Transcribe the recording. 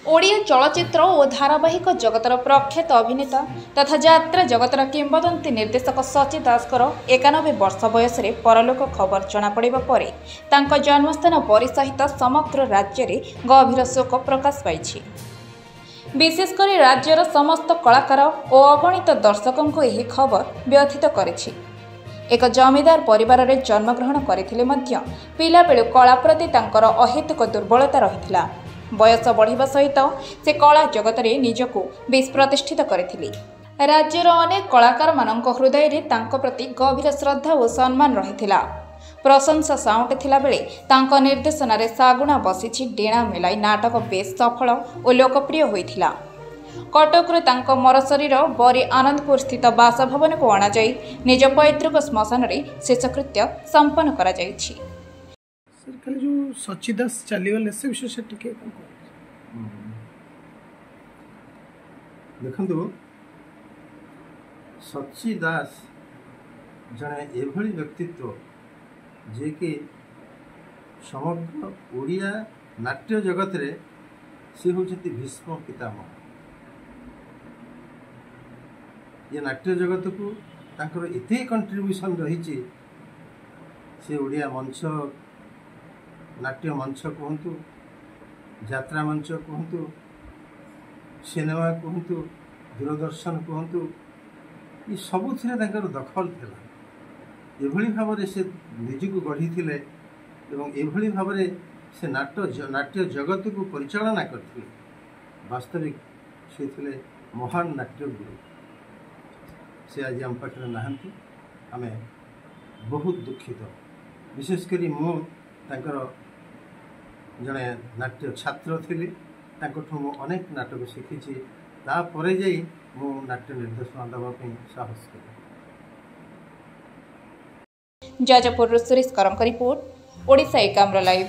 ओडिया चलचित्र और धारावाहिक जगतर प्रख्यात अभिनेता तथा यात्रा जगतर किंवदंती निर्देशक सची दासकर 91 वर्ष बयस परलोक खबर जनापड़ा पर जन्मस्थान बरी सहित समग्र राज्य में गभीर शोक प्रकाश पाई। विशेषकर राज्यर समस्त कलाकार और अगणित दर्शकों को यह खबर व्यथित करिछि। एक जमीदार परिवार में जन्मग्रहण करथिले मध्य पिलाबेलू कला प्रति तांकर अहेतुक दुर्बलता रहिथिला। बयस बढ़िबा सहित से कला जगत में निजको बेस प्रतिष्ठित करथिले। राज्यर अनेक कलाकार मानक हृदय रे तांको प्रति गभीर श्रद्धा और सम्मान रहिथिला। प्रशंसा साउंटिथिला बेले तांको निर्देशन रे सागुणा बसिछि डेणा मेलाई नाटक बेस सफल और लोकप्रिय होइथिला। कटकरे तांको मर शरीर बरी आनंदपुर स्थित बासभवन को अणा जाई निज पैतृक श्मशान रे शेषकृत्य संपन्न करा जाइछि। सर खाली जो सची दास चलीगले से विषय से टिके देखु सची दास जड़े एभली व्यक्तित्व जे कि समग्र ओडिया नाट्य जगत रे से होचंती भीष्म पितामह। ये नाट्य जगत को तांकर एते कंट्रीब्यूशन रही से ओडिया मंच नाट्य मंच कहतु यात्रा मंच कहतु सिनेमा कहतु दूरदर्शन कहतु ये सबुथिरे तांकर दखल थिला। एभली भाव से निजको गढ़ी थिले एवं एभली भाव से नाट्य जगत को परिचालना करथिले। वास्तविक से थिले महान नाट्य गुरु। से आज आम पाखे नहांती आमे बहुत दुखित। विशेषकर मु तांकर जड़े नाट्य छात्र थी मु अनेक नाटक शिखी तापर जाई मु नाट्य निर्देशन देवाई साहस करी। जाजपुर सुरेश करम रिपोर्ट ओडिशा एकाम्र लाइव।